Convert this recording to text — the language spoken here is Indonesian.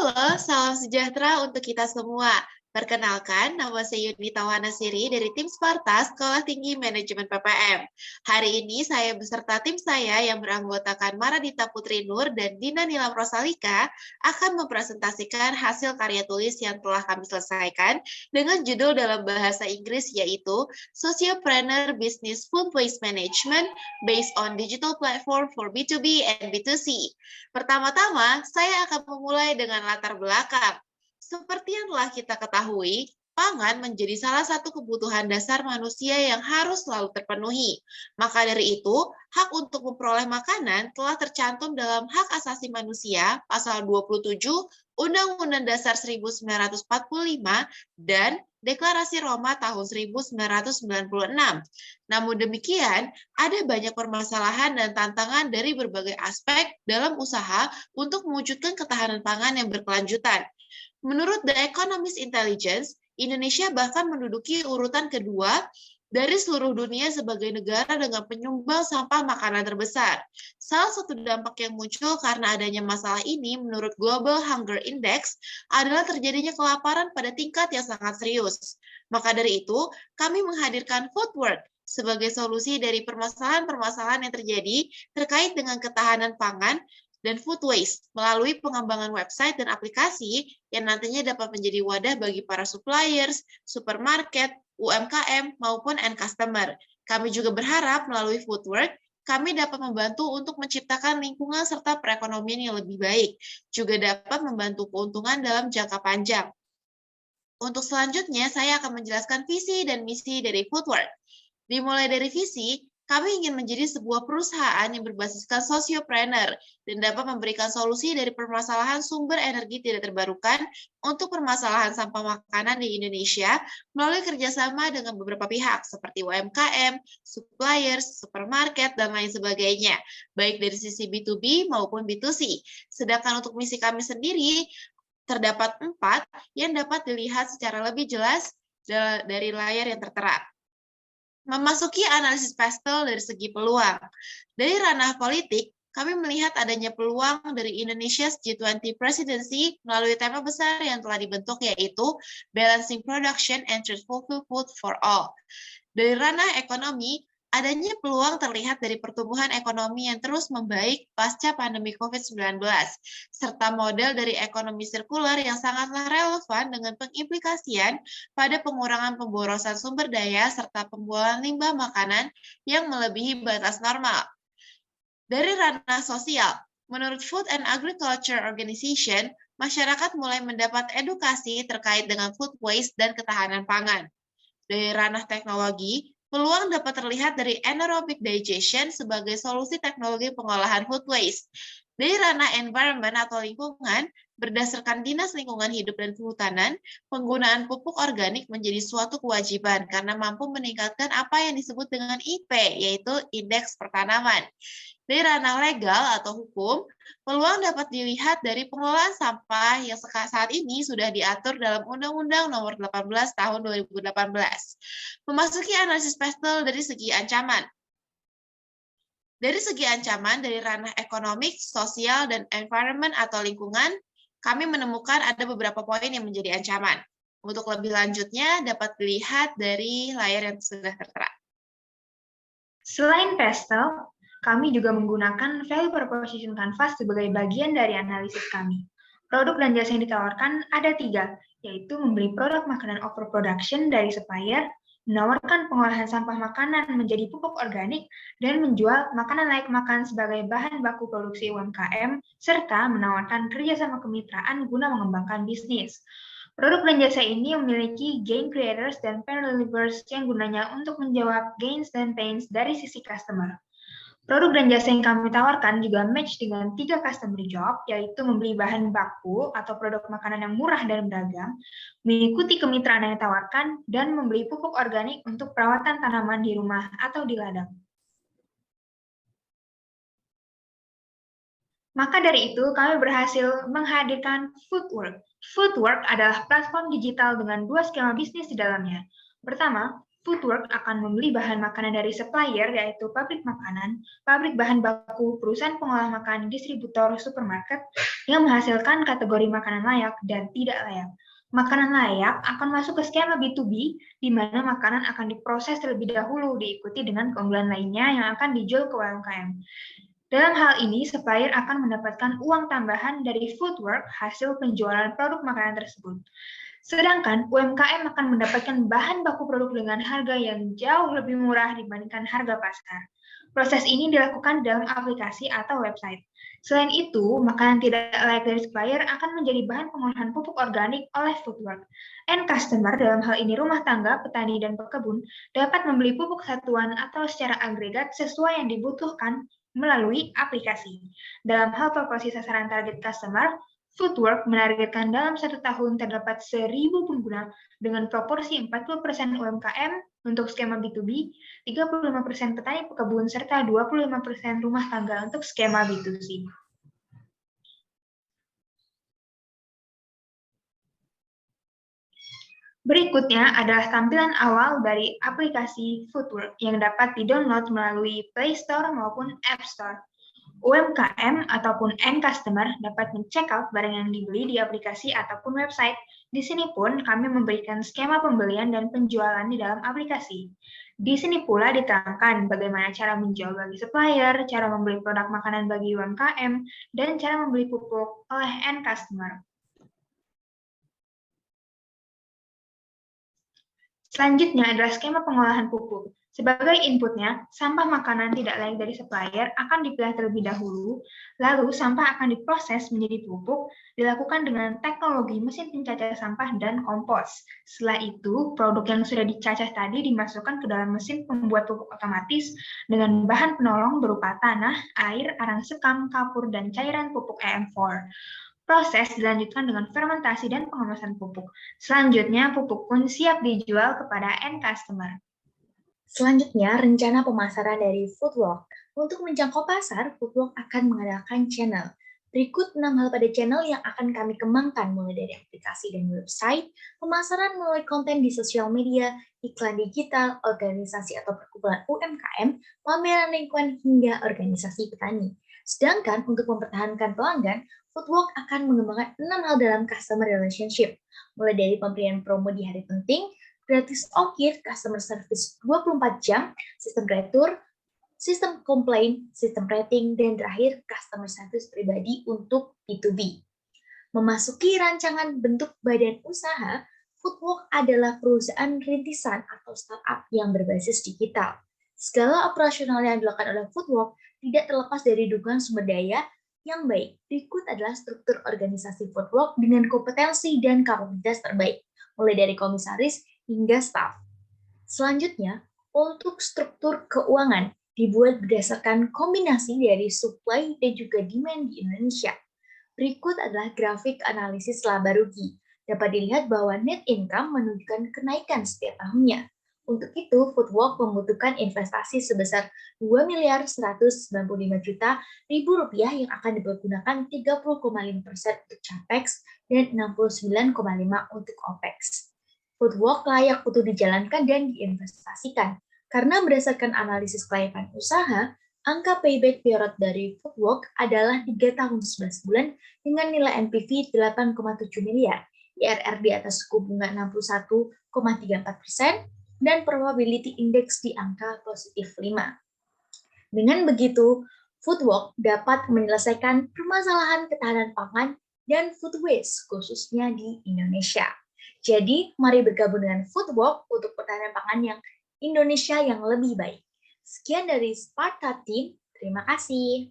Halo, salam sejahtera untuk kita semua. Perkenalkan, nama saya Yunita Wanasiri dari tim Sparta Sekolah Tinggi Manajemen PPM. Hari ini saya beserta tim saya yang beranggotakan Maradita Putri Nur dan Dina Nilam Rosalika akan mempresentasikan hasil karya tulis yang telah kami selesaikan dengan judul dalam bahasa Inggris yaitu Sociopreneur Business Food Waste Management Based on Digital Platform for B2B and B2C. Pertama-tama, saya akan memulai dengan latar belakang. Seperti yang telah kita ketahui, pangan menjadi salah satu kebutuhan dasar manusia yang harus selalu terpenuhi. Maka dari itu, hak untuk memperoleh makanan telah tercantum dalam Hak Asasi Manusia, Pasal 27, Undang-Undang Dasar 1945, dan Deklarasi Roma tahun 1996. Namun demikian, ada banyak permasalahan dan tantangan dari berbagai aspek dalam usaha untuk mewujudkan ketahanan pangan yang berkelanjutan. Menurut The Economist Intelligence, Indonesia bahkan menduduki urutan kedua dari seluruh dunia sebagai negara dengan penyumbang sampah makanan terbesar. Salah satu dampak yang muncul karena adanya masalah ini menurut Global Hunger Index adalah terjadinya kelaparan pada tingkat yang sangat serius. Maka dari itu, kami menghadirkan Foodwork sebagai solusi dari permasalahan-permasalahan yang terjadi terkait dengan ketahanan pangan dan food waste melalui pengembangan website dan aplikasi yang nantinya dapat menjadi wadah bagi para suppliers, supermarket, UMKM, maupun end customer. Kami juga berharap melalui Foodwork, kami dapat membantu untuk menciptakan lingkungan serta perekonomian yang lebih baik, juga dapat membantu keuntungan dalam jangka panjang. Untuk selanjutnya, saya akan menjelaskan visi dan misi dari Foodwork. Dimulai dari visi, kami ingin menjadi sebuah perusahaan yang berbasiskan sociopreneur dan dapat memberikan solusi dari permasalahan sumber energi tidak terbarukan untuk permasalahan sampah makanan di Indonesia melalui kerjasama dengan beberapa pihak seperti UMKM, suppliers, supermarket, dan lain sebagainya, baik dari sisi B2B maupun B2C. Sedangkan untuk misi kami sendiri, terdapat 4 yang dapat dilihat secara lebih jelas dari layar yang tertera. Memasuki analisis pastel dari segi peluang. Dari ranah politik, kami melihat adanya peluang dari Indonesia's G20 Presidency melalui tema besar yang telah dibentuk yaitu Balancing Production and Truthful Food for All. Dari ranah ekonomi, adanya peluang terlihat dari pertumbuhan ekonomi yang terus membaik pasca pandemi COVID-19, serta model dari ekonomi sirkular yang sangatlah relevan dengan pengimplikasian pada pengurangan pemborosan sumber daya serta pembuangan limbah makanan yang melebihi batas normal. Dari ranah sosial, menurut Food and Agriculture Organization, masyarakat mulai mendapat edukasi terkait dengan food waste dan ketahanan pangan. Dari ranah teknologi, peluang dapat terlihat dari anaerobic digestion sebagai solusi teknologi pengolahan food waste. Dari ranah environment atau lingkungan, berdasarkan Dinas Lingkungan Hidup dan Kehutanan, penggunaan pupuk organik menjadi suatu kewajiban karena mampu meningkatkan apa yang disebut dengan IP, yaitu indeks pertanaman. Dari ranah legal atau hukum, peluang dapat dilihat dari pengelolaan sampah yang saat ini sudah diatur dalam Undang-Undang Nomor 18 Tahun 2018. Memasuki analisis pastel dari segi ancaman. Dari segi ancaman, dari ranah ekonomik, sosial, dan environment atau lingkungan, kami menemukan ada beberapa poin yang menjadi ancaman. Untuk lebih lanjutnya, dapat dilihat dari layar yang sudah tertera. Selain pastel, kami juga menggunakan value proposition canvas sebagai bagian dari analisis kami. Produk dan jasa yang ditawarkan ada 3, yaitu membeli produk makanan overproduction dari supplier, menawarkan pengolahan sampah makanan menjadi pupuk organik, dan menjual makanan layak makan sebagai bahan baku produksi UMKM, serta menawarkan kerjasama kemitraan guna mengembangkan bisnis. Produk dan jasa ini memiliki gain creators dan pain relievers yang gunanya untuk menjawab gains dan pains dari sisi customer. Produk dan jasa yang kami tawarkan juga match dengan 3 customer job, yaitu membeli bahan baku atau produk makanan yang murah dan beragam, mengikuti kemitraan yang ditawarkan, dan membeli pupuk organik untuk perawatan tanaman di rumah atau di ladang. Maka dari itu, kami berhasil menghadirkan Foodwork. Foodwork adalah platform digital dengan 2 skema bisnis di dalamnya. Pertama, Foodwork akan membeli bahan makanan dari supplier, yaitu pabrik makanan, pabrik bahan baku, perusahaan pengolah makanan, distributor, supermarket, yang menghasilkan kategori makanan layak dan tidak layak. Makanan layak akan masuk ke skema B2B, di mana makanan akan diproses terlebih dahulu, diikuti dengan keunggulan lainnya yang akan dijual ke UMKM. Dalam hal ini, supplier akan mendapatkan uang tambahan dari Foodwork hasil penjualan produk makanan tersebut. Sedangkan UMKM akan mendapatkan bahan baku produk dengan harga yang jauh lebih murah dibandingkan harga pasar. Proses ini dilakukan dalam aplikasi atau website. Selain itu, makanan tidak layak dari supplier akan menjadi bahan pengolahan pupuk organik oleh Foodwork. End customer, dalam hal ini rumah tangga, petani, dan pekebun, dapat membeli pupuk satuan atau secara agregat sesuai yang dibutuhkan melalui aplikasi. Dalam hal proporsi sasaran target customer, Foodwork menargetkan dalam 1 tahun terdapat 1.000 pengguna dengan proporsi 40% UMKM untuk skema B2B, 35% petani pekebun, serta 25% rumah tangga untuk skema B2C. Berikutnya adalah tampilan awal dari aplikasi Foodwork yang dapat di-download melalui Play Store maupun App Store. UMKM ataupun end customer dapat men-check out barang yang dibeli di aplikasi ataupun website. Di sini pun kami memberikan skema pembelian dan penjualan di dalam aplikasi. Di sini pula diterangkan bagaimana cara menjual bagi supplier, cara membeli produk makanan bagi UMKM, dan cara membeli pupuk oleh end customer. Selanjutnya adalah skema pengolahan pupuk. Sebagai inputnya, sampah makanan tidak layak dari supplier akan dipilah terlebih dahulu, lalu sampah akan diproses menjadi pupuk, dilakukan dengan teknologi mesin pencacah sampah dan kompos. Setelah itu, produk yang sudah dicacah tadi dimasukkan ke dalam mesin pembuat pupuk otomatis dengan bahan penolong berupa tanah, air, arang sekam, kapur, dan cairan pupuk EM4. Proses dilanjutkan dengan fermentasi dan pengemasan pupuk. Selanjutnya, pupuk pun siap dijual kepada end customer. Selanjutnya, rencana pemasaran dari Foodwork. Untuk menjangkau pasar, Foodwork akan mengadakan channel. Berikut 6 hal pada channel yang akan kami kembangkan, mulai dari aplikasi dan website, pemasaran melalui konten di sosial media, iklan digital, organisasi atau perkumpulan UMKM, pameran lingkungan, hingga organisasi petani. Sedangkan untuk mempertahankan pelanggan, Foodwork akan mengembangkan 6 hal dalam customer relationship, mulai dari pemberian promo di hari penting, gratis ongkir, customer service 24 jam, sistem retur, sistem komplain, sistem rating, dan terakhir customer service pribadi untuk B2B. Memasuki rancangan bentuk badan usaha, Foodwork adalah perusahaan rintisan atau startup yang berbasis digital. Segala operasional yang dilakukan oleh Foodwork tidak terlepas dari dukungan sumber daya yang baik. Berikut adalah struktur organisasi Foodwork dengan kompetensi dan kapabilitas terbaik, mulai dari komisaris hingga staf. Selanjutnya, untuk struktur keuangan dibuat berdasarkan kombinasi dari supply dan juga demand di Indonesia. Berikut adalah grafik analisis laba rugi. Dapat dilihat bahwa net income menunjukkan kenaikan setiap tahunnya. Untuk itu, Foodwork membutuhkan investasi sebesar 2.195 juta rupiah yang akan dipergunakan 30,5% untuk capex dan 69,5% untuk opex. Foodwork layak untuk dijalankan dan diinvestasikan. Karena berdasarkan analisis kelayakan usaha, angka payback period dari Foodwork adalah 3 tahun 11 bulan dengan nilai NPV 8,7 miliar, IRR di atas suku bunga 61,34%, dan probability index di angka positif 5. Dengan begitu, Foodwork dapat menyelesaikan permasalahan ketahanan pangan dan food waste, khususnya di Indonesia. Jadi, mari bergabung dengan Foodwork untuk pertahanan pangan yang Indonesia yang lebih baik. Sekian dari Sparta Team, terima kasih.